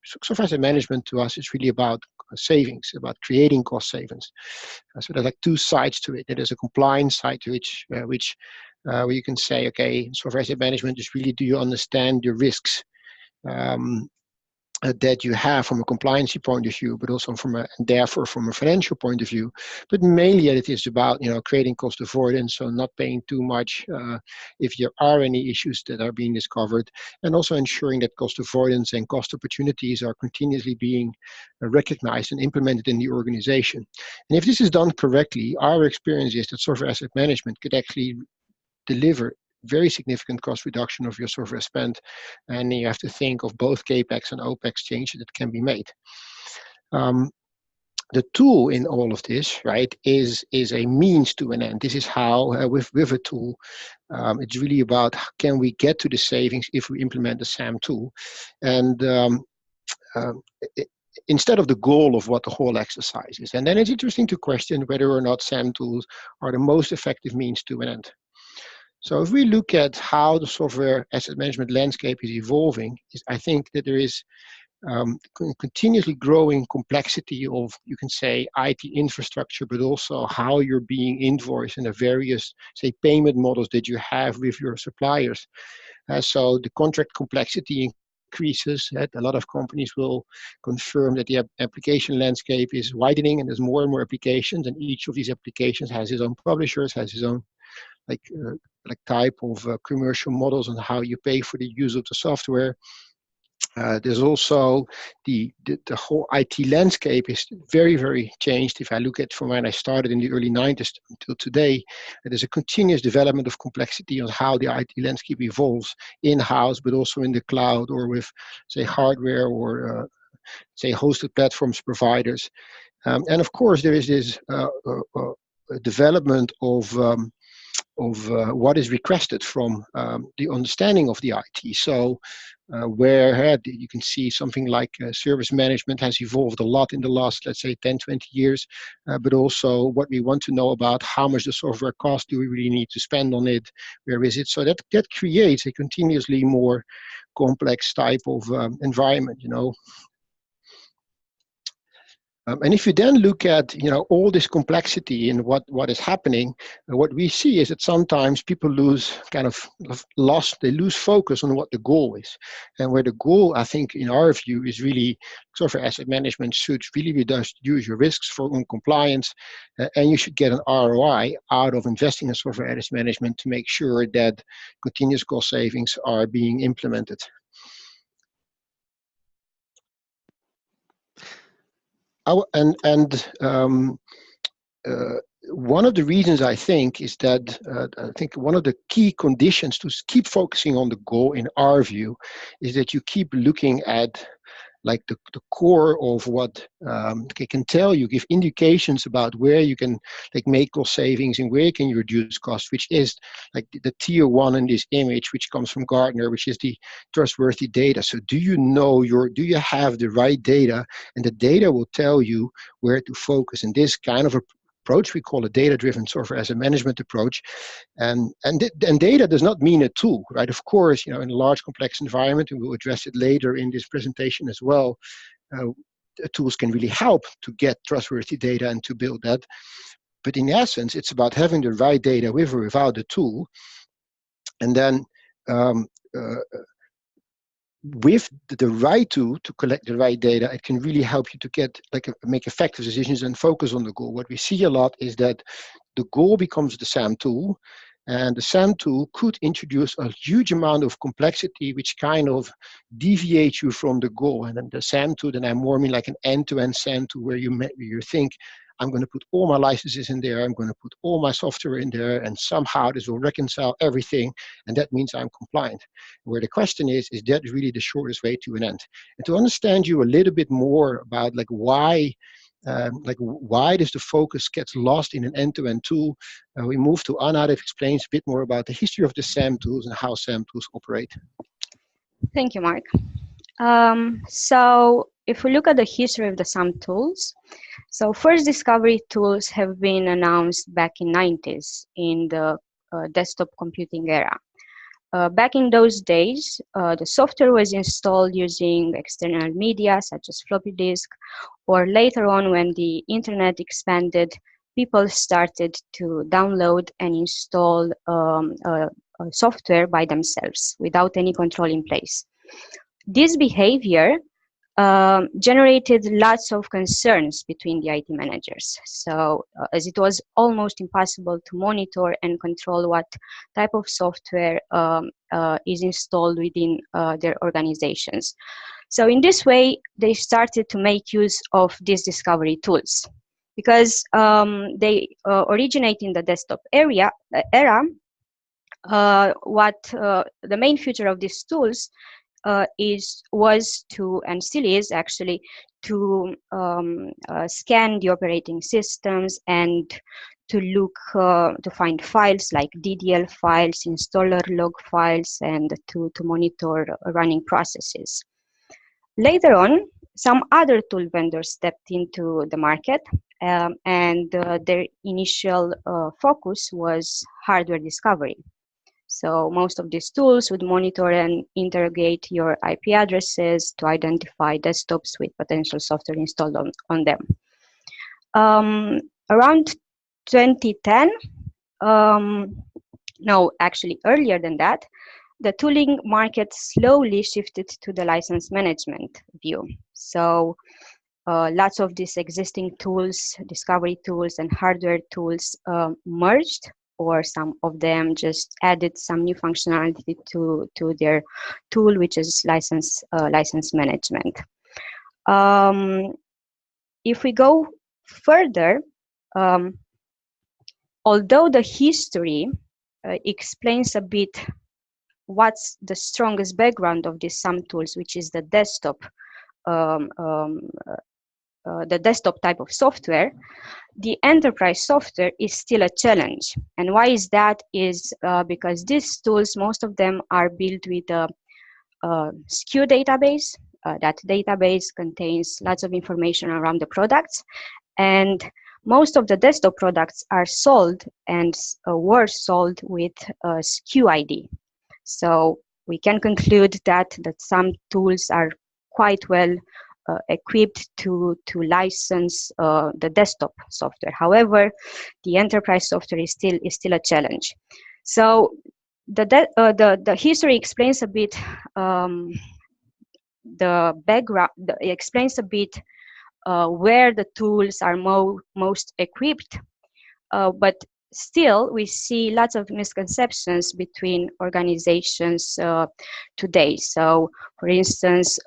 software asset management to us is really about savings, about creating cost savings. So there's like two sides to it. There's a compliance side to which where you can say, okay, software asset management is really, do you understand the risks that you have from a compliance point of view, but also therefore from a financial point of view. But mainly it is about, creating cost avoidance, so not paying too much if there are any issues that are being discovered, and also ensuring that cost avoidance and cost opportunities are continuously being recognized and implemented in the organization. And if this is done correctly, our experience is that software asset management could actually deliver very significant cost reduction of your software spend, and you have to think of both capex and opex changes that can be made. The tool in all of this, right, is a means to an end. This is how with a tool, it's really about can we get to the savings if we implement the SAM tool, and instead of the goal of what the whole exercise is. And then it's interesting to question whether or not SAM tools are the most effective means to an end. So if we look at how the software asset management landscape is evolving, I think that there is continuously growing complexity of, you can say, IT infrastructure, but also how you're being invoiced and the various, say, payment models that you have with your suppliers. So the contract complexity increases. A lot of companies will confirm that the application landscape is widening, and there's more and more applications, and each of these applications has its own publishers, has its own like type of commercial models on how you pay for the use of the software. There's also the whole IT landscape is very, very changed. If I look at from when I started in the early 90s until today, there's a continuous development of complexity on how the IT landscape evolves in-house, but also in the cloud or with, say, hardware or, say, hosted platforms providers. And of course, there is this development of what is requested from the understanding of the IT. So where you can see something like service management has evolved a lot in the last, let's say, 10, 20 years, but also what we want to know about how much the software costs, do we really need to spend on it, where is it? So that creates a continuously more complex type of environment, and if you then look at all this complexity and what is happening, what we see is that sometimes people lose they lose focus on what the goal is, and where the goal, I think, in our view, is really software asset management should really reduce your risks for compliance, and you should get an ROI out of investing in software asset management to make sure that continuous cost savings are being implemented. One of the reasons I think is that I think one of the key conditions to keep focusing on the goal, in our view, is that you keep looking at like the core of what can tell you, give indications about where you can make cost savings and where can you reduce costs, which is like the tier one in this image, which comes from Gartner, which is the trustworthy data. So do you have the right data, and the data will tell you where to focus. And this kind of approach we call a data-driven software asset management approach, and data does not mean a tool, right? Of course, in a large complex environment, and we'll address it later in this presentation as well, tools can really help to get trustworthy data and to build that. But in essence, it's about having the right data with or without the tool, and then with the right tool to collect the right data, it can really help you to make effective decisions and focus on the goal. What we see a lot is that the goal becomes the SAM tool, and the SAM tool could introduce a huge amount of complexity, which kind of deviates you from the goal. And then the SAM tool, then I more mean like an end-to-end SAM tool, where you think, I'm going to put all my licenses in there, I'm going to put all my software in there, and somehow this will reconcile everything, and that means I'm compliant. Where the question is that really the shortest way to an end? And to understand you a little bit more about why does the focus gets lost in an end-to-end tool, we move to Anna, that explains a bit more about the history of the SAM tools and how SAM tools operate. Thank you, Mark. So if we look at the history of the SAM tools, so first discovery tools have been announced back in 90s in the desktop computing era. back in those days, the software was installed using external media such as floppy disk, or later on when the internet expanded, people started to download and install software by themselves without any control in place. This behavior generated lots of concerns between the IT managers. So as it was almost impossible to monitor and control what type of software is installed within their organizations. So in this way, they started to make use of these discovery tools. Because they originate in the desktop era, what the main feature of these tools was to, and still is actually, to scan the operating systems and to look to find files like DDL files, installer log files, and to monitor running processes. Later on, some other tool vendors stepped into the market, and their initial focus was hardware discovery. So most of these tools would monitor and interrogate your IP addresses to identify desktops with potential software installed on them. Around 2010, no, actually earlier than that, the tooling market slowly shifted to the license management view. So lots of these existing tools, discovery tools and hardware tools merged, or some of them just added some new functionality to their tool, which is license management. If we go further, although the history explains a bit what's the strongest background of these SAM tools, which is the desktop type of software, the enterprise software is still a challenge. And why is that? Is because these tools, most of them are built with a SKU database. That database contains lots of information around the products, and most of the desktop products are sold and were sold with SKU ID. So we can conclude that some tools are quite well equipped to license the desktop software. However, the enterprise software is still a challenge. So the history explains a bit the background. It explains a bit where the tools are most equipped, but still we see lots of misconceptions between organizations today. So, for instance,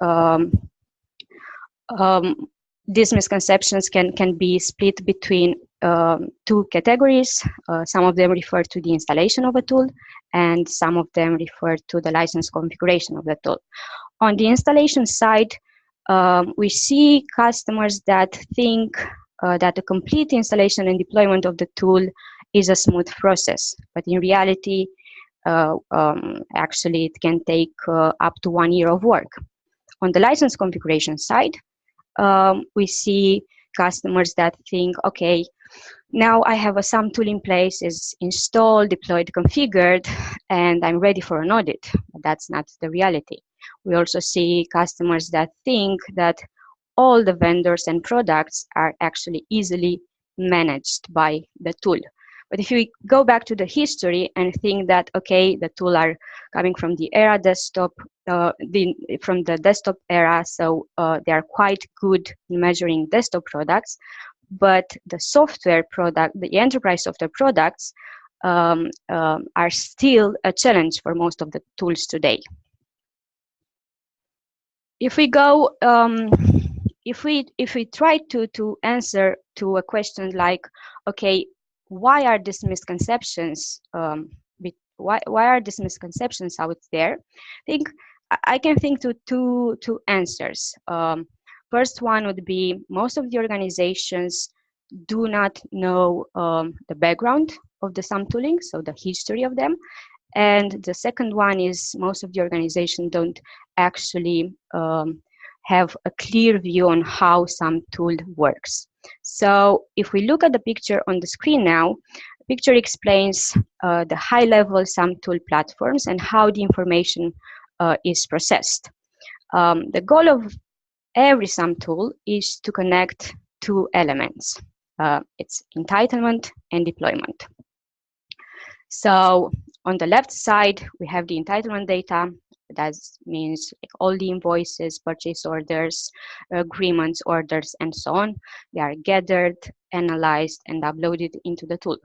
these misconceptions can be split between two categories. Some of them refer to the installation of a tool, and some of them refer to the license configuration of the tool. On the installation side, we see customers that think that the complete installation and deployment of the tool is a smooth process, but in reality, actually it can take up to 1 year of work. On the license configuration side, we see customers that think, okay, now I have a SAM tool in place, is installed, deployed, configured, and I'm ready for an audit. But that's not the reality. We also see customers that think that all the vendors and products are actually easily managed by the tool. But if we go back to the history and think that, okay, the tool are coming from the era desktop, from the desktop era, so they are quite good in measuring desktop products, but the software product, the enterprise software products, are still a challenge for most of the tools today. If we go, if we try to answer to a question like, okay, why are these misconceptions? Why are these misconceptions out there? I can think to two answers. First one would be most of the organizations do not know the background of the SAM tooling, so the history of them. And the second one is most of the organizations don't actually have a clear view on how SAM tool works. So if we look at the picture on the screen now, picture explains the high-level SAM tool platforms and how the information is processed. The goal of every SAM tool is to connect two elements. It's entitlement and deployment. So on the left side, we have the entitlement data. That means like all the invoices, purchase orders, agreements, orders, and so on. They are gathered, analyzed, and uploaded into the tool.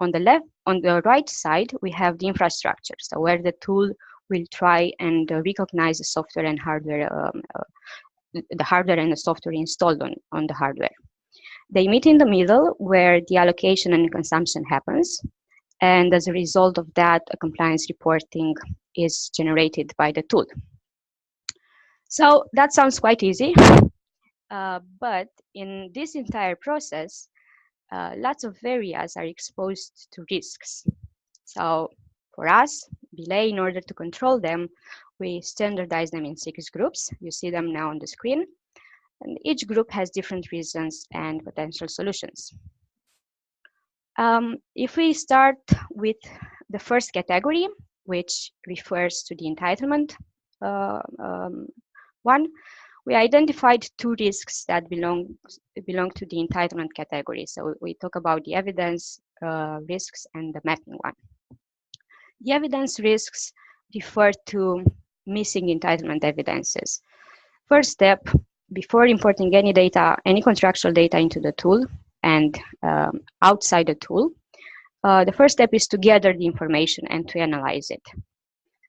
On the right side, we have the infrastructure. So where the tool will try and recognize the software and hardware, the hardware and the software installed on the hardware. They meet in the middle where the allocation and consumption happens. And as a result of that, a compliance reporting is generated by the tool. So that sounds quite easy, but in this entire process, lots of areas are exposed to risks. So for us, Belay, in order to control them, we standardize them in 6 groups. You see them now on the screen. And each group has different reasons and potential solutions. If we start with the first category, which refers to the entitlement one, we identified 2 risks that belong to the entitlement category. So we talk about the evidence risks and the mapping one. The evidence risks refer to missing entitlement evidences. First step, before importing any data, any contractual data into the tool and outside the tool, the first step is to gather the information and to analyze it.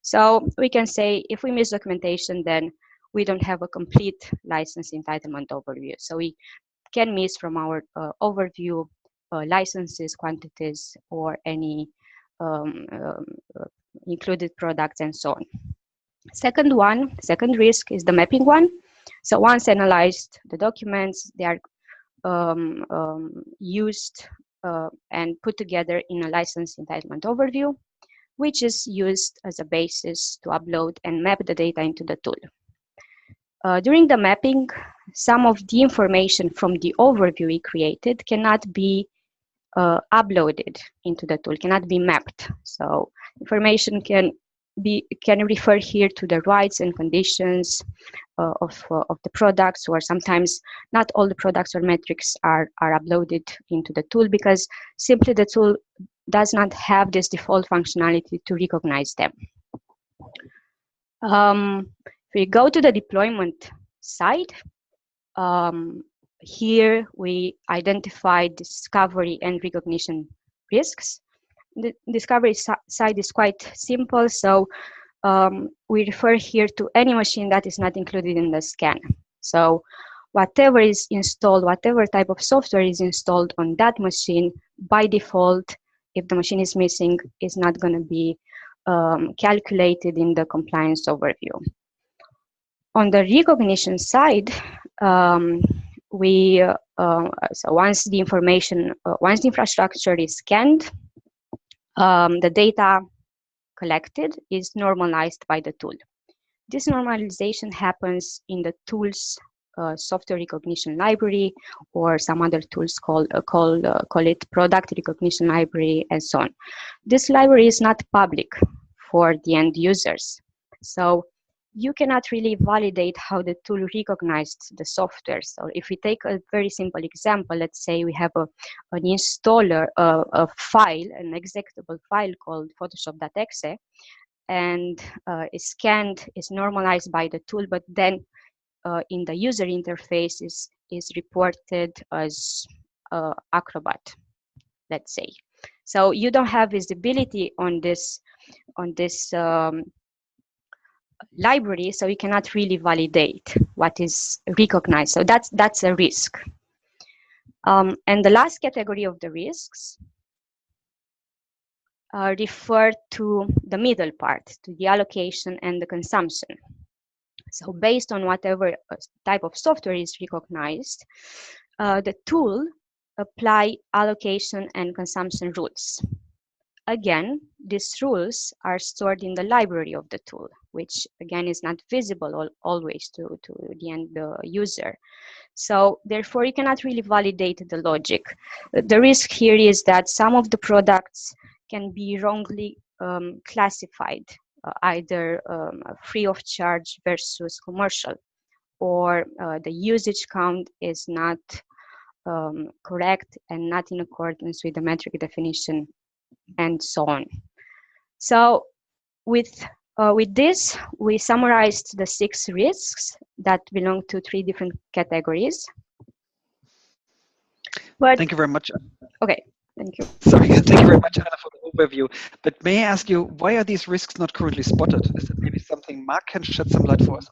So we can say if we miss documentation, then we don't have a complete license entitlement overview. So we can miss from our overview licenses, quantities, or any included products and so on. Second risk is the mapping one. So once analyzed the documents, they are used and put together in a license entitlement overview, which is used as a basis to upload and map the data into the tool. During the mapping, some of the information from the overview we created cannot be uploaded into the tool, cannot be mapped. So information can refer here to the rights and conditions of the products, or sometimes not all the products or metrics are uploaded into the tool because simply the tool does not have this default functionality to recognize them. If we go to the deployment side, here we identify discovery and recognition risks. The discovery side is quite simple, so we refer here to any machine that is not included in the scan. So whatever is installed, whatever type of software is installed on that machine, by default, if the machine is missing, is not going to be calculated in the compliance overview. On the recognition side, so once the infrastructure is scanned, the data collected is normalized by the tool. This normalization happens in the tool's software recognition library, or some other tools call it product recognition library, and so on. This library is not public for the end users, so you cannot really validate how the tool recognized the software. So if we take a very simple example, let's say we have an installer, a file, an executable file called photoshop.exe, and is scanned, is normalized by the tool, but then in the user interface is reported as Acrobat, let's say. So you don't have visibility on this library, so you cannot really validate what is recognized. So that's a risk. And the last category of the risks refer to the middle part, to the allocation and the consumption. So based on whatever type of software is recognized, the tool apply allocation and consumption rules. Again, these rules are stored in the library of the tool, which again is not visible always to the end user. So therefore, you cannot really validate the logic. The risk here is that some of the products can be wrongly classified, either free of charge versus commercial, or the usage count is not correct and not in accordance with the metric definition, and so on. So with this, we summarized the 6 risks that belong to 3 different categories. But, thank you very much. Okay, thank you. Sorry, thank you very much, Anna, for the overview. But may I ask you, why are these risks not currently spotted? Is it maybe something Mark can shed some light for us?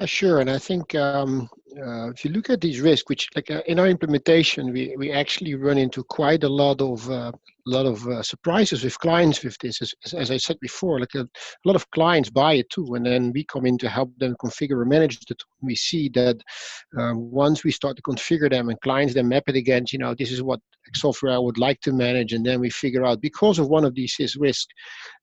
Sure, and I think if you look at these risks, which like in our implementation, we actually run into quite a lot of surprises with clients with this. As I said before, like a lot of clients buy it too, and then we come in to help them configure or manage the tool. We see that once we start to configure them and clients then map it against, this is what software I would like to manage, and then we figure out because of one of these risks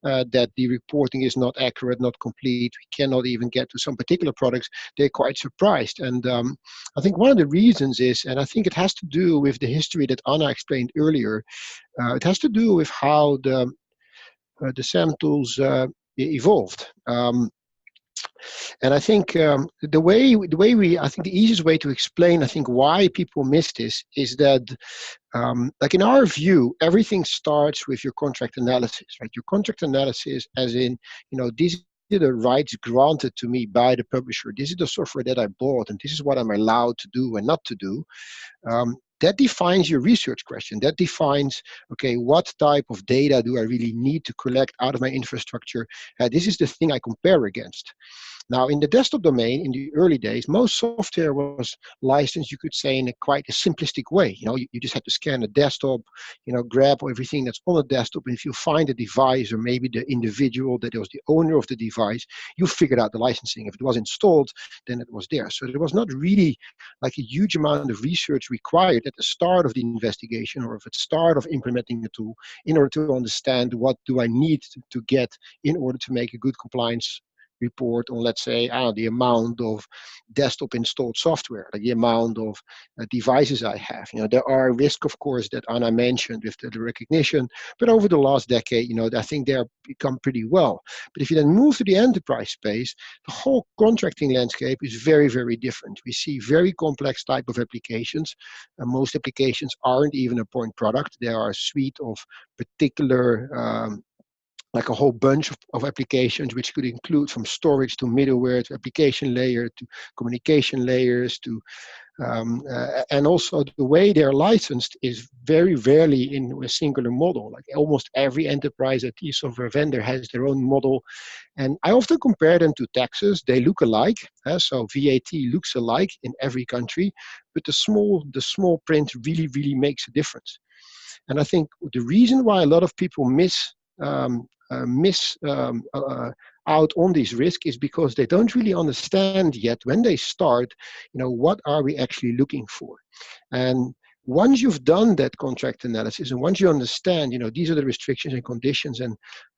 that the reporting is not accurate, not complete, we cannot even get to some particular products, they're quite surprised. And I think one of the reasons is, and I think it has to do with the history that Anna explained earlier, it has to do with how the SAM tools evolved. And I think I think the easiest way to explain, I think, why people miss this is that, like in our view, everything starts with your contract analysis, right? Your contract analysis, as in, these are the rights granted to me by the publisher. This is the software that I bought, and this is what I'm allowed to do and not to do. That defines your research question. That defines, okay, what type of data do I really need to collect out of my infrastructure? This is the thing I compare against. Now, in the desktop domain, in the early days, most software was licensed, you could say, in quite a simplistic way. You just had to scan the desktop, grab everything that's on the desktop, and if you find a device or maybe the individual that was the owner of the device, you figured out the licensing. If it was installed, then it was there. So there was not really like a huge amount of research required at the start of the investigation or at the start of implementing the tool in order to understand what do I need to get in order to make a good compliance report on, let's say, the amount of desktop installed software, like the amount of devices I have. There are risks, of course, that Anna mentioned with the recognition, but over the last decade, I think they're become pretty well. But if you then move to the enterprise space, the whole contracting landscape is very, very different. We see very complex type of applications. Most applications aren't even a point product. They are a suite of particular like a whole bunch of applications, which could include from storage to middleware to application layer to communication layers to and also the way they're licensed is very rarely in a singular model. Like almost every enterprise IT software vendor has their own model, and I often compare them to taxes. They look alike, so VAT looks alike in every country, but the small print really makes a difference. And I think the reason why a lot of people miss out on these risks is because they don't really understand yet when they start, what are we actually looking for? And once you've done that contract analysis and once you understand, these are the restrictions and conditions and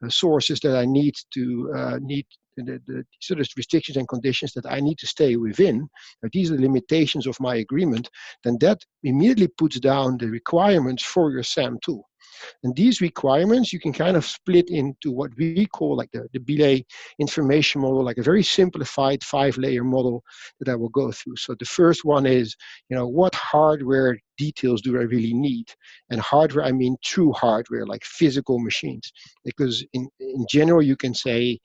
sources that I need to these are the restrictions and conditions that I need to stay within, these are the limitations of my agreement, then that immediately puts down the requirements for your SAM tool. And these requirements, you can kind of split into what we call like the belay information model, like a very simplified 5-layer model that I will go through. So the first one is, what hardware details do I really need? And hardware, I mean true hardware, like physical machines. Because in general, you can say,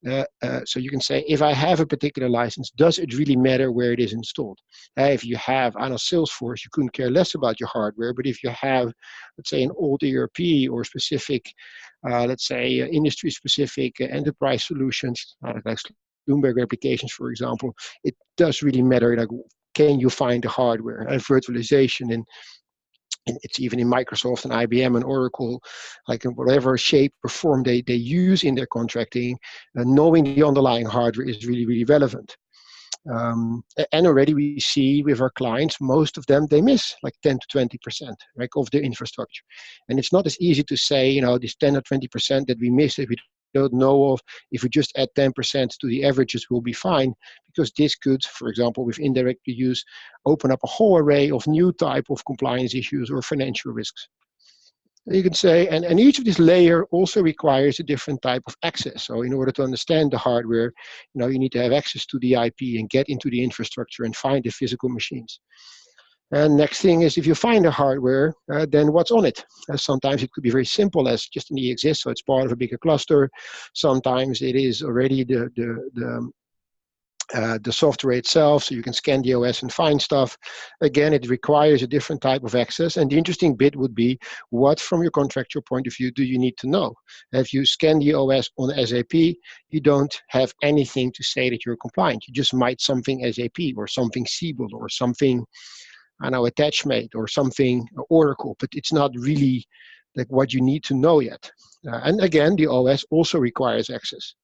if I have a particular license, does it really matter where it is installed? If you have, Salesforce, you couldn't care less about your hardware, but if you have, let's say, an old ERP or specific, let's say, industry-specific enterprise solutions, like Bloomberg applications, for example, it does really matter, like, can you find the hardware? Virtualization and it's even in Microsoft and IBM and Oracle, like in whatever shape or form they use in their contracting, knowing the underlying hardware is really relevant. And already we see with our clients, most of them, they miss like 10 to 20%, right, of their infrastructure. And it's not as easy to say, this 10 or 20% that we miss, that we don't know of, if we just add 10% to the averages, we'll be fine, because this could, for example, with indirect reuse, open up a whole array of new type of compliance issues or financial risks. You can say, and each of these layer also requires a different type of access. So in order to understand the hardware, you need to have access to the IP and get into the infrastructure and find the physical machines. And next thing is, if you find the hardware, then what's on it? Sometimes it could be very simple as just an EXIST, so it's part of a bigger cluster. Sometimes it is already the software itself, so you can scan the OS and find stuff. Again, it requires a different type of access. And the interesting bit would be, what from your contractual point of view do you need to know? If you scan the OS on SAP, you don't have anything to say that you're compliant. You just might something SAP or something Siebel or something, I know, attachmate or something Oracle, but it's not really like what you need to know yet. And again, the OS also requires access.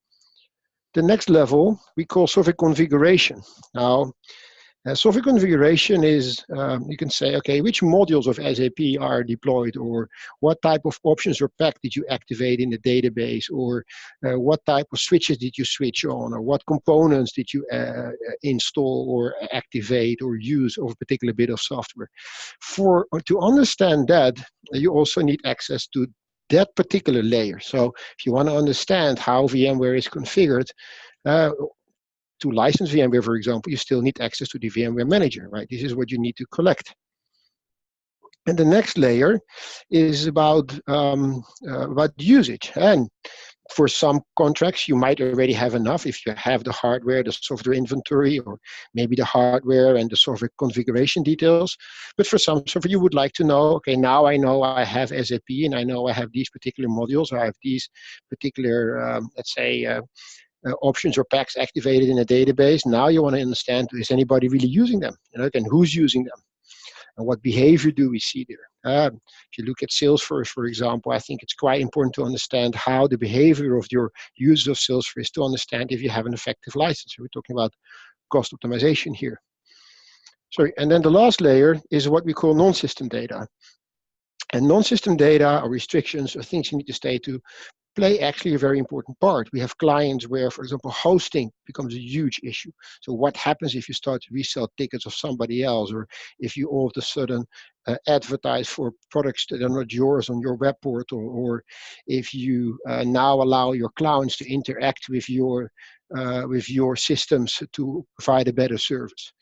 The next level we call software configuration. Now, software configuration is, you can say, okay, which modules of SAP are deployed, or what type of options or pack did you activate in the database, or what type of switches did you switch on, or what components did you install or activate or use of a particular bit of software. To understand that, you also need access to that particular layer. So if you want to understand how VMware is configured, to license VMware, for example, you still need access to the VMware manager, right? This is what you need to collect. And the next layer is about usage. And for some contracts, you might already have enough if you have the hardware, the software inventory, or maybe the hardware and the software configuration details. But for some software, you would like to know, okay, now I know I have SAP, and I know I have these particular modules, or I have these particular, let's say, options or packs activated in a database. Now you want to understand, is anybody really using them? And who's using them? And what behavior do we see there? If you look at Salesforce, for example, I think it's quite important to understand how the behavior of your users of Salesforce is, to understand if you have an effective license. We're talking about cost optimization here. Sorry, and then the last layer is what we call non-system data. And non-system data or restrictions are things you need to stay to play actually a very important part. We have clients where, for example, hosting becomes a huge issue. So what happens if you start to resell tickets of somebody else, or if you all of a sudden advertise for products that are not yours on your web portal, or if you now allow your clients to interact with your systems to provide a better service.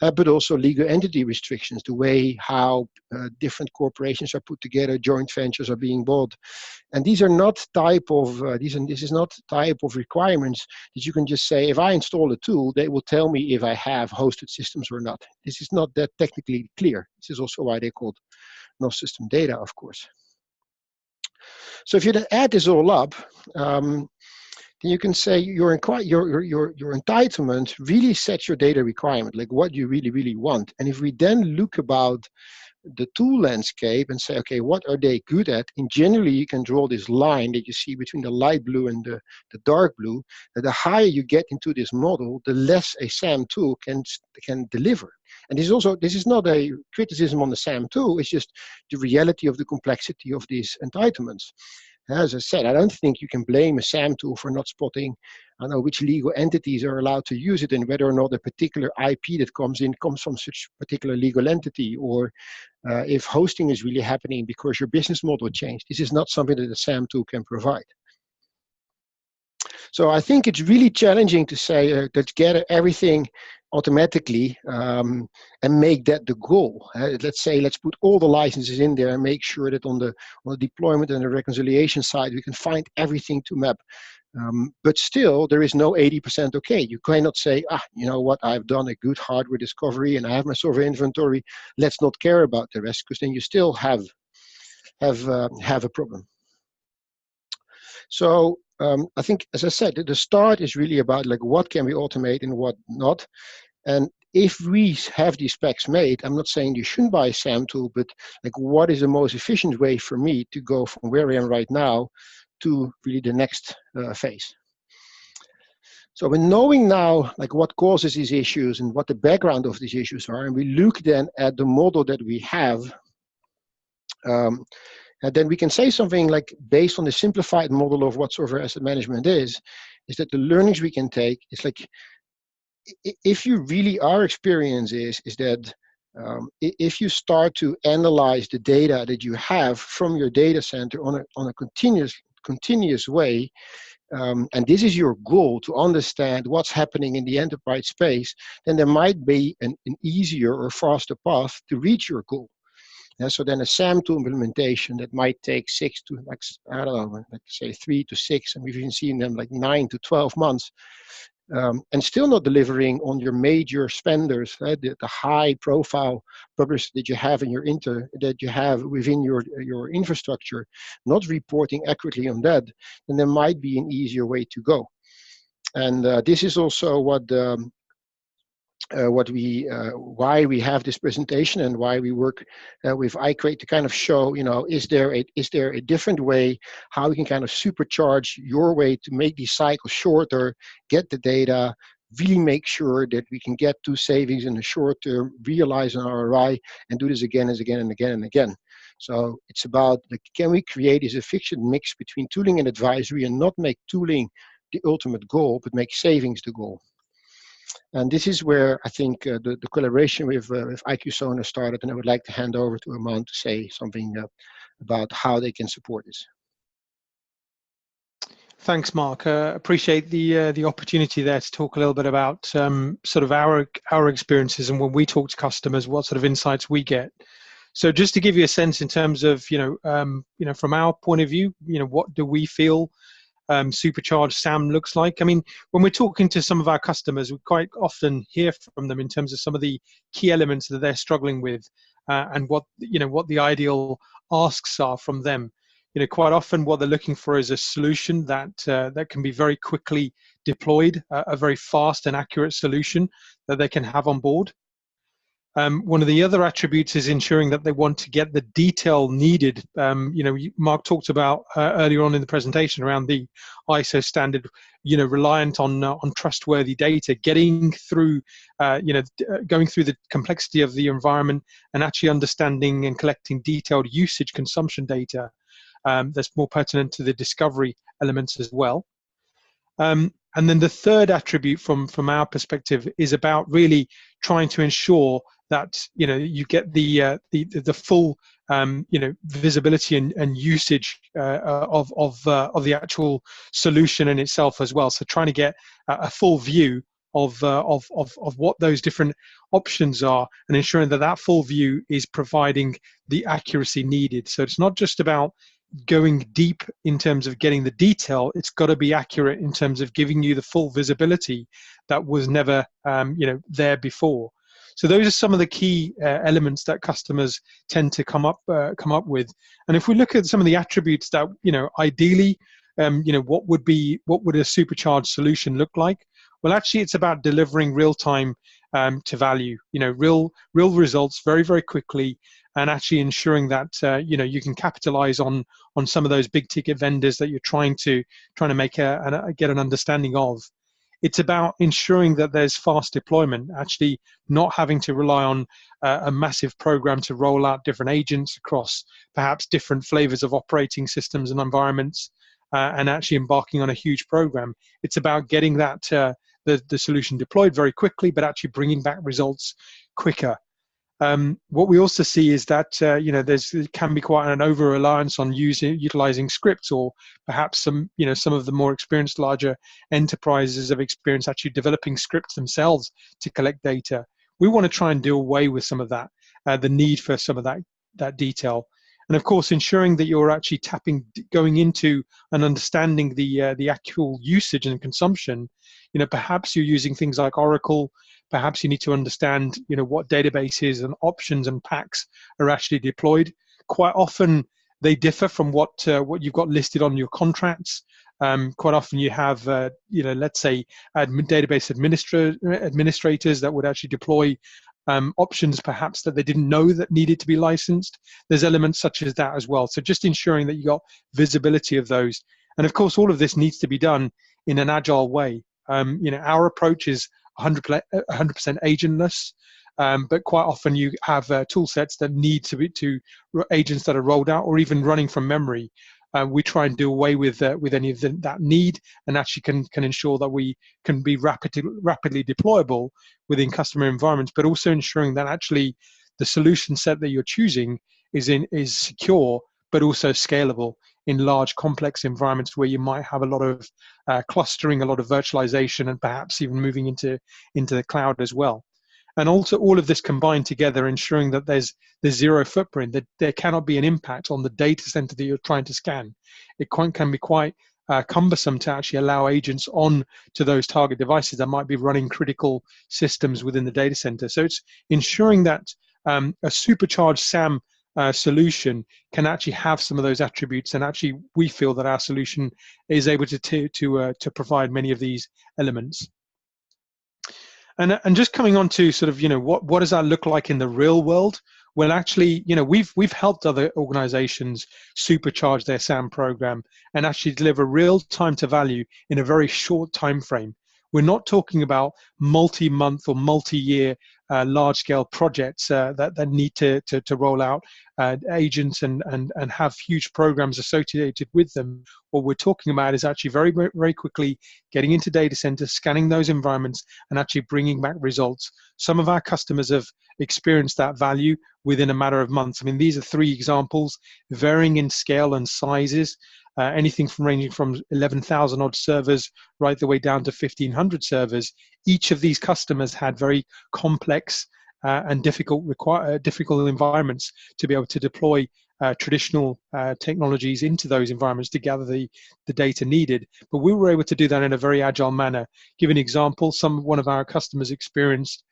But also legal entity restrictions, the way how different corporations are put together, joint ventures are being bought. And these are not type of, this is not type of requirements that you can just say, if I install a tool, they will tell me if I have hosted systems or not. This is not that technically clear. This is also why they're called non-system data, of course. So if you then add this all up, then you can say your entitlement really sets your data requirement, like what you really, really want. And if we then look about the tool landscape and say, okay, what are they good at? And generally, you can draw this line that you see between the light blue and the dark blue, that the higher you get into this model, the less a SAM tool can deliver. And this is not a criticism on the SAM tool, it's just the reality of the complexity of these entitlements. As I said, I don't think you can blame a SAM tool for not spotting, I know, which legal entities are allowed to use it, and whether or not a particular IP that comes from such particular legal entity, or if hosting is really happening because your business model changed. This is not something that a SAM tool can provide. So I think it's really challenging to say, let's gather everything automatically and make that the goal. Let's say, let's put all the licenses in there and make sure that on the deployment and the reconciliation side, we can find everything to map. But still, there is no 80% okay. You cannot say, you know what, I've done a good hardware discovery and I have my software inventory. Let's not care about the rest, because then you still have a problem. So I think, as I said, the start is really about like what can we automate and what not. And if we have these specs made, I'm not saying you shouldn't buy a SAM tool, but like what is the most efficient way for me to go from where I am right now to really the next phase. So when knowing now like what causes these issues and what the background of these issues are, and we look then at the model that we have, And then we can say something like, based on the simplified model of what software asset management is that the learnings we can take is like, if you really, our experience is that if you start to analyze the data that you have from your data center on a continuous way, and this is your goal, to understand what's happening in the enterprise space, then there might be an easier or faster path to reach your goal. So then a SAM tool implementation that might take 6 to, like, I don't know, let's say 3 to 6, and we've even seen them like 9 to 12 months, and still not delivering on your major spenders, right? The high profile publishers that you have in your within your infrastructure, not reporting accurately on that, then there might be an easier way to go. And this is also why we have this presentation, and why we work with iCreate to kind of show, is there a different way how we can kind of supercharge your way to make these cycles shorter, get the data, really make sure that we can get to savings in the short term, realize an ROI, and do this again and again and again and again. So it's about, like, can we create this efficient mix between tooling and advisory, and not make tooling the ultimate goal, but make savings the goal. And this is where I think the collaboration with iQSonar started, and I would like to hand over to Aman to say something about how they can support this. Thanks, Mark. Appreciate the opportunity there to talk a little bit about sort of our experiences, and when we talk to customers, what sort of insights we get. So just to give you a sense in terms of from our point of view, what do we feel Supercharged SAM looks like? I mean, when we're talking to some of our customers, we quite often hear from them in terms of some of the key elements that they're struggling with, and what the ideal asks are from them. Quite often what they're looking for is a solution that can be very quickly deployed, a very fast and accurate solution that they can have on board. One of the other attributes is ensuring that they want to get the detail needed. Mark talked about earlier on in the presentation around the ISO standard, reliant on trustworthy data, getting through, going through the complexity of the environment, and actually understanding and collecting detailed usage consumption data that's more pertinent to the discovery elements as well. And then the third attribute from our perspective is about really trying to ensure that you get the full visibility and usage of the actual solution in itself as well. So trying to get a full view of what those different options are, and ensuring that full view is providing the accuracy needed. So it's not just about going deep in terms of getting the detail, it's got to be accurate in terms of giving you the full visibility that was never there before. So those are some of the key elements that customers tend to come up with. And if we look at some of the attributes that ideally what would a supercharged solution look like? Well, actually it's about delivering real time to value, real results very, very quickly, and actually ensuring that you can capitalize on some of those big ticket vendors that you're trying to make get an understanding of. It's about ensuring that there's fast deployment, actually not having to rely on a massive program to roll out different agents across perhaps different flavors of operating systems and environments, and actually embarking on a huge program. It's about getting that the solution deployed very quickly, but actually bringing back results quicker. What we also see is that there can be quite an over-reliance on utilizing scripts, or perhaps some of the more experienced larger enterprises have experienced actually developing scripts themselves to collect data. We want to try and do away with some of that, the need for some of that detail. And of course, ensuring that you're actually going into and understanding the actual usage and consumption. Perhaps you're using things like Oracle. Perhaps you need to understand, what databases and options and packs are actually deployed. Quite often, they differ from what you've got listed on your contracts. Quite often, you have, let's say, database administrators that would actually deploy options perhaps that they didn't know that needed to be licensed. There's elements such as that as well. So just ensuring that you got visibility of those. And of course, all of this needs to be done in an agile way. Our approach is 100% agentless. but quite often you have tool sets that need to be agents that are rolled out or even running from memory. We try and do away with any of that need, and actually can ensure that we can be rapidly deployable within customer environments, but also ensuring that actually the solution set that you're choosing is secure, but also scalable in large complex environments where you might have a lot of clustering, a lot of virtualization, and perhaps even moving into the cloud as well. And also all of this combined together, ensuring that there's zero footprint, that there cannot be an impact on the data center that you're trying to scan. It can be quite cumbersome to actually allow agents on to those target devices that might be running critical systems within the data center. So it's ensuring that a supercharged SAM solution can actually have some of those attributes, and actually we feel that our solution is able to provide many of these elements. And just coming on to sort of, what does that look like in the real world? Well, actually, we've helped other organizations supercharge their SAM program and actually deliver real time to value in a very short time frame. We're not talking about multi-month or multi-year large-scale projects that need to roll out agents and have huge programs associated with them. What we're talking about is actually very, very quickly getting into data centers, scanning those environments, and actually bringing back results. Some of our customers have experienced that value within a matter of months. I mean, these are 3 examples, varying in scale and sizes. Anything from ranging from 11,000 odd servers right the way down to 1,500 servers. Each of these customers had very complex and difficult environments to be able to deploy traditional technologies into those environments to gather the data needed. But we were able to do that in a very agile manner. Give an example, one of our customers experienced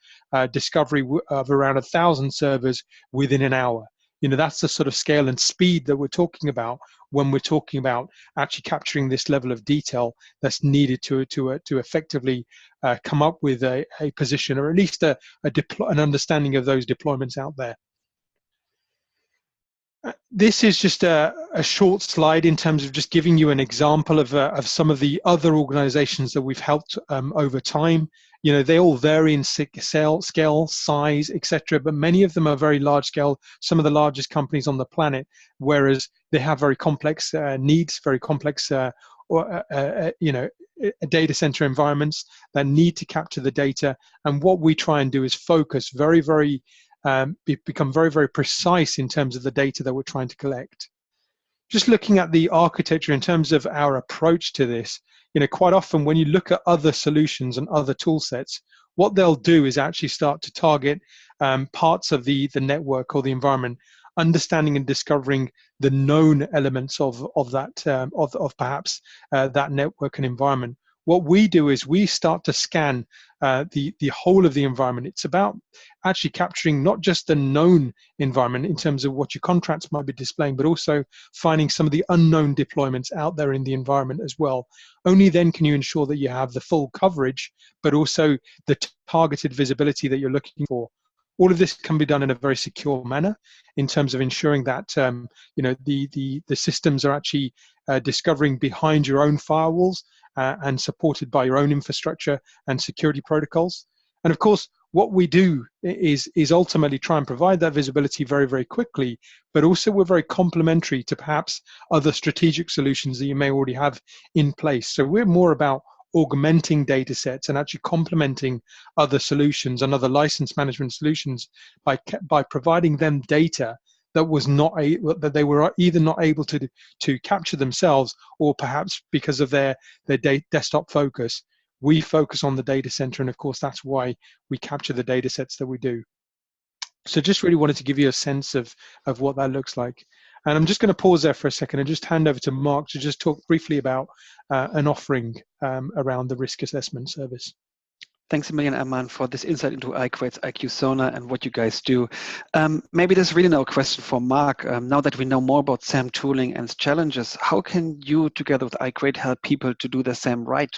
discovery of around 1,000 servers within an hour. That's the sort of scale and speed that we're talking about when we're talking about actually capturing this level of detail that's needed to effectively come up with a position, or at least an understanding of those deployments out there. This is just a short slide in terms of just giving you an example of some of the other organizations that we've helped over time. They all vary in scale, size, etc., but many of them are very large scale, some of the largest companies on the planet, whereas they have very complex needs, very complex data center environments that need to capture the data. And what we try and do is focus become very, very precise in terms of the data that we're trying to collect. Just looking at the architecture in terms of our approach to this, quite often when you look at other solutions and other tool sets, what they'll do is actually start to target parts of the network or the environment, understanding and discovering the known elements of perhaps that network and environment. What we do is we start to scan the whole of the environment. It's about actually capturing not just the known environment in terms of what your contracts might be displaying, but also finding some of the unknown deployments out there in the environment as well. Only then can you ensure that you have the full coverage, but also the targeted visibility that you're looking for. All of this can be done in a very secure manner in terms of ensuring that the systems are actually discovering behind your own firewalls and supported by your own infrastructure and security protocols. And of course, what we do is ultimately try and provide that visibility very, very quickly, but also we're very complementary to perhaps other strategic solutions that you may already have in place. So we're more about augmenting data sets and actually complementing other solutions and other license management solutions by providing them data that they were either not able to capture themselves, or perhaps because of their desktop focus. We focus on the data center, and of course that's why we capture the data sets that we do. So just really wanted to give you a sense of what that looks like. And I'm just going to pause there for a second and just hand over to Mark to just talk briefly about an offering around the risk assessment service. Thanks a million, Arman, for this insight into iQSonar and what you guys do. Maybe there's really no question for Mark. Now that we know more about SAM tooling and its challenges, how can you, together with iQuate, help people to do the SAM right?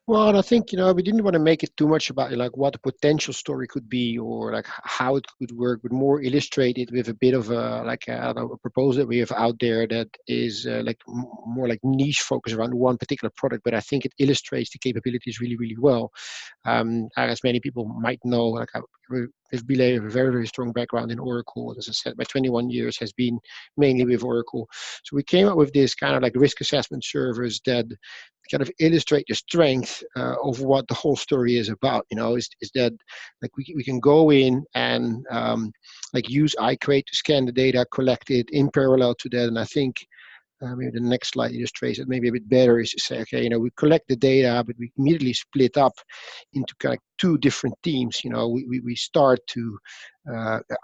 Well, and I think, we didn't want to make it too much about like what the potential story could be or like how it could work, but more illustrate it with a bit of I don't know, a proposal that we have out there that is more like niche focus around one particular product, but I think it illustrates the capabilities really, really well. As many people might know, like with Belay, have a very, very strong background in Oracle. As I said, my 21 years has been mainly with Oracle. So we came up with this kind of like risk assessment servers that kind of illustrate the strength of what the whole story is about. Is that like we can go in and like use iCrate to scan the data, collect it in parallel to that. And I think maybe the next slide illustrates it maybe a bit better, is to say, okay, we collect the data, but we immediately split up into kind of two different teams. We start to,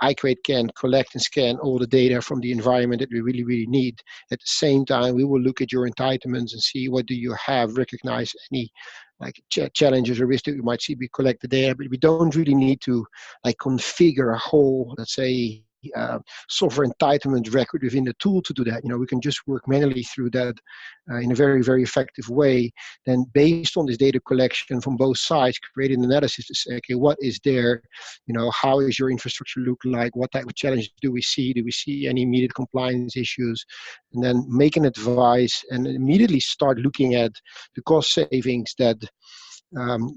iCrate can collect and scan all the data from the environment that we really, really need. At the same time, we will look at your entitlements and see what do you have, recognize any like challenges or risks that we might see. We collect the data, but we don't really need to like configure a whole, let's say, software entitlement record within the tool to do that. We can just work manually through that in a very, very effective way. Then based on this data collection from both sides, create an analysis to say, okay, what is there? How is your infrastructure look like? What type of challenges do we see? Do we see any immediate compliance issues? And then make an advice and immediately start looking at the cost savings that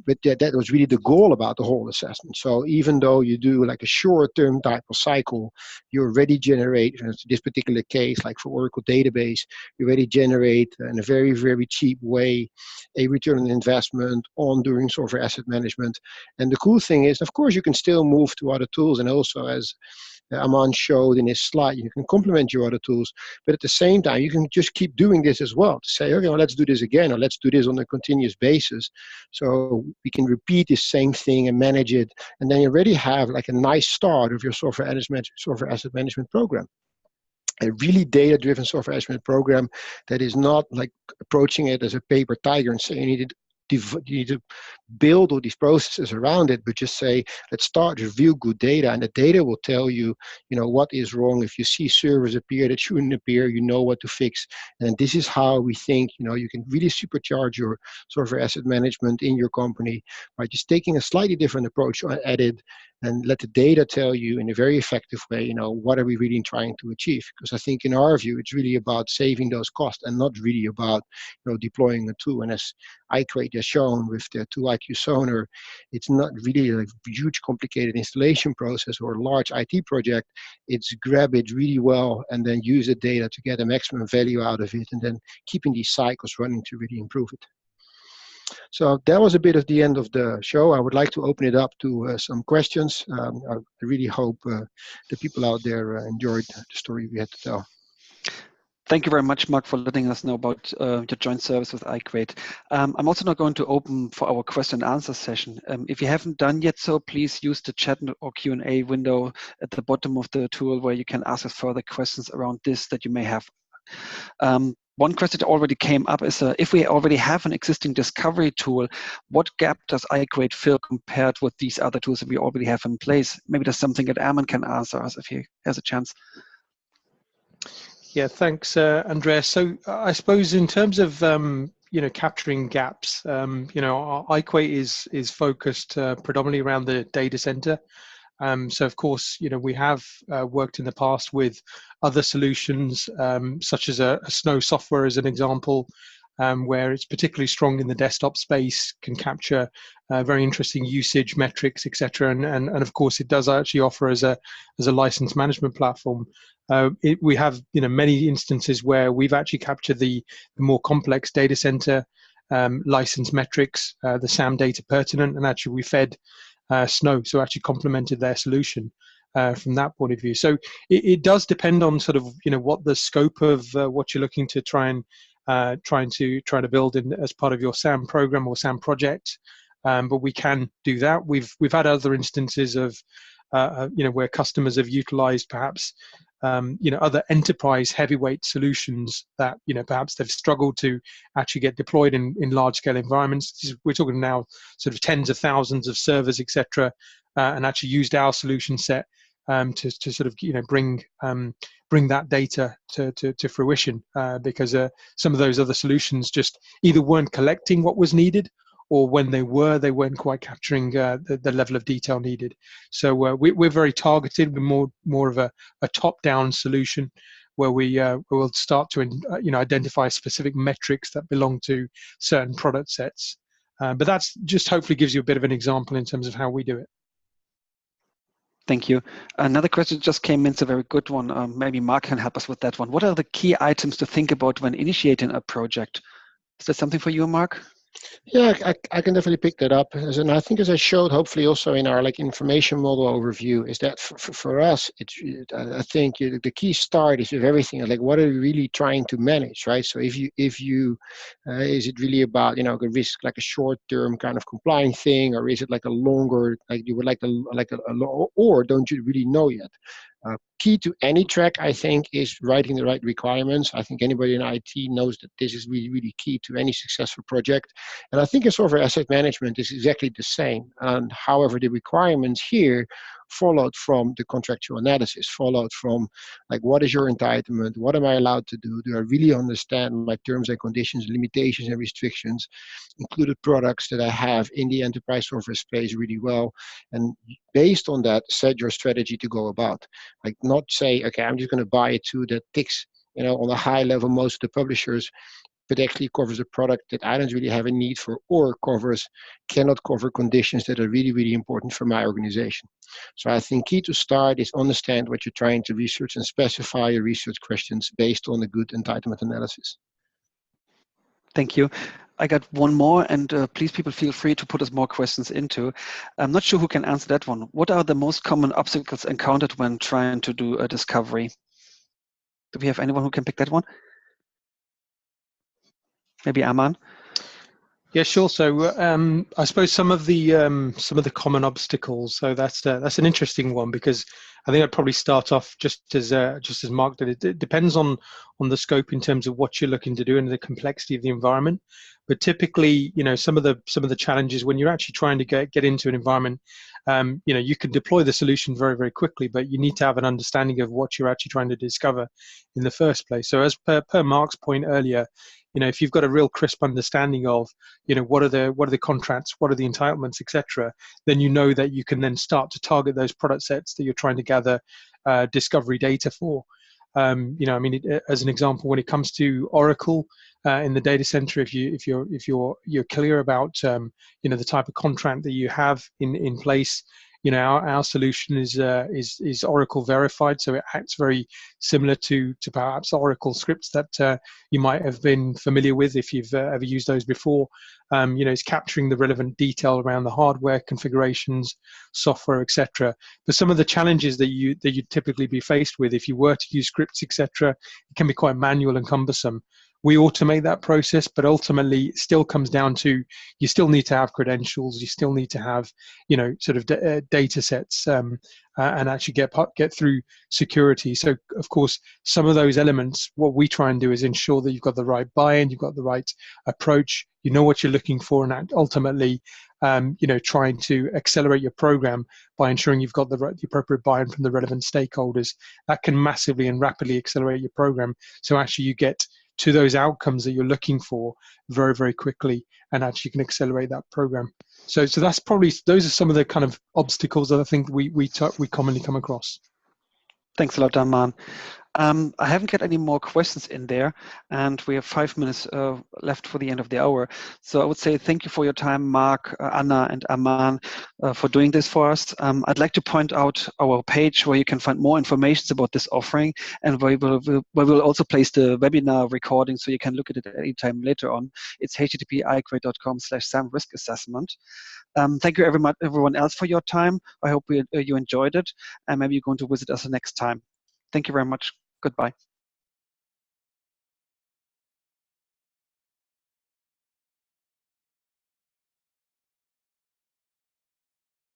but that was really the goal about the whole assessment. So even though you do like a short-term type of cycle, you already generate, in this particular case, like for Oracle database, you already generate in a very, very cheap way a return on investment on doing software asset management. And the cool thing is, of course, you can still move to other tools, and also as Aman showed in his slide, you can complement your other tools, but at the same time, you can just keep doing this as well to say, okay, well, let's do this again, or let's do this on a continuous basis. So we can repeat the same thing and manage it, and then you already have like a nice start of your software asset management program. A really data-driven software management program that is not like approaching it as a paper tiger and saying you need to build all these processes around it, but just say, let's start to review good data, and the data will tell you, what is wrong. If you see servers appear that shouldn't appear, you know what to fix. And this is how we think, you can really supercharge your software asset management in your company by just taking a slightly different approach at it, and let the data tell you in a very effective way, what are we really trying to achieve? Because I think in our view, it's really about saving those costs and not really about, deploying a tool. And as iCrate has shown with the Tool iQSonar, it's not really a huge complicated installation process or a large IT project. It's grab it really well and then use the data to get a maximum value out of it, and then keeping these cycles running to really improve it. So that was a bit of the end of the show. I would like to open it up to some questions. I really hope the people out there enjoyed the story we had to tell. Thank you very much, Mark, for letting us know about your joint service with iQrate. I'm also now going to open for our question and answer session. If you haven't done yet so, please use the chat or Q&A window at the bottom of the tool where you can ask us further questions around this that you may have. One question that already came up is, if we already have an existing discovery tool, what gap does iQrate fill compared with these other tools that we already have in place? Maybe that's something that Aman can answer us if he has a chance. Yeah, thanks, Andreas. So I suppose in terms of capturing gaps, iQrate is focused predominantly around the data center. So of course, we have worked in the past with other solutions, such as a Snow software as an example, where it's particularly strong in the desktop space, can capture very interesting usage metrics, etc. And of course, it does actually offer as a license management platform. We have many instances where we've actually captured the more complex data center license metrics, the SAM data pertinent, and actually we fed Snow, so actually complemented their solution from that point of view. So it does depend on sort of what the scope of what you're looking to try to build in as part of your SAM program or SAM project. But we can do that. We've had other instances of where customers have utilized perhaps other enterprise heavyweight solutions that perhaps they've struggled to actually get deployed in large scale environments. We're talking now sort of tens of thousands of servers, etc., and actually used our solution set to sort of bring that data to fruition, because some of those other solutions just either weren't collecting what was needed, or when they weren't quite capturing the level of detail needed. So we're very targeted. We're more of a top-down solution, where we will start to identify specific metrics that belong to certain product sets. But that's just hopefully gives you a bit of an example in terms of how we do it. Thank you. Another question just came in. It's a very good one. Maybe Mark can help us with that one. What are the key items to think about when initiating a project? Is that something for you, Mark? Yeah, I can definitely pick that up. And I think, as I showed, hopefully also in our information model overview, is that for us, I think the key start is with everything. Like, what are we really trying to manage, right? So if you is it really about a risk, like a short-term kind of compliant thing, or is it like a longer, like you would or don't you really know yet? Key to any track, I think, is writing the right requirements. I think anybody in IT knows that this is really, really key to any successful project. And I think in software asset management is exactly the same. And however, the requirements here followed from the contractual analysis, followed from like, what is your entitlement? What am I allowed to do? Do I really understand my terms and conditions, limitations and restrictions, included products that I have in the enterprise software space really well? And based on that, set your strategy to go about. Like, not say, okay, I'm just going to buy a tool that ticks, on a high level, most of the publishers, but actually covers a product that I don't really have a need for, or cannot cover conditions that are really, really important for my organization. So I think key to start is understand what you're trying to research and specify your research questions based on a good entitlement analysis. Thank you. I got one more, and please, people, feel free to put us more questions into. I'm not sure who can answer that one. What are the most common obstacles encountered when trying to do a discovery? Do we have anyone who can pick that one? Maybe Aman? Yeah, sure. So I suppose some of the common obstacles. So that's an interesting one, because I think I'd probably start off just as Mark did. It depends on the scope in terms of what you're looking to do and the complexity of the environment. But typically, some of the challenges when you're actually trying to get into an environment, you can deploy the solution very, very quickly, but you need to have an understanding of what you're actually trying to discover in the first place. So as per Mark's point earlier, if you've got a real crisp understanding of, what are the contracts, what are the entitlements, etc., then you know that you can then start to target those product sets that you're trying to gather discovery data for. As an example, when it comes to Oracle in the data center, if you're clear about the type of contract that you have in place, our solution is Oracle verified, so it acts very similar to perhaps Oracle scripts that you might have been familiar with if you've ever used those before. It's capturing the relevant detail around the hardware configurations, software, etc. But some of the challenges that you'd typically be faced with if you were to use scripts, etc., it can be quite manual and cumbersome. We automate that process, but ultimately it still comes down to, you still need to have credentials, you still need to have, data sets and actually get through security. So of course, some of those elements, what we try and do is ensure that you've got the right buy-in, you've got the right approach, you know what you're looking for, and ultimately, trying to accelerate your program by ensuring you've got the appropriate buy-in from the relevant stakeholders. That can massively and rapidly accelerate your program. So actually you get to those outcomes that you're looking for very, very quickly, and actually can accelerate that program. So that's probably, those are some of the kind of obstacles that I think we commonly come across. Thanks a lot, Aman. I haven't got any more questions in there, and we have 5 minutes left for the end of the hour. So I would say thank you for your time, Mark, Anna, and Aman, for doing this for us. I'd like to point out our page where you can find more information about this offering, and where we'll also place the webinar recording so you can look at it at any time later on. It's http://iQrate.com/SAM risk assessment. Thank you everyone else for your time. I hope you enjoyed it, and maybe you're going to visit us next time. Thank you very much. Goodbye.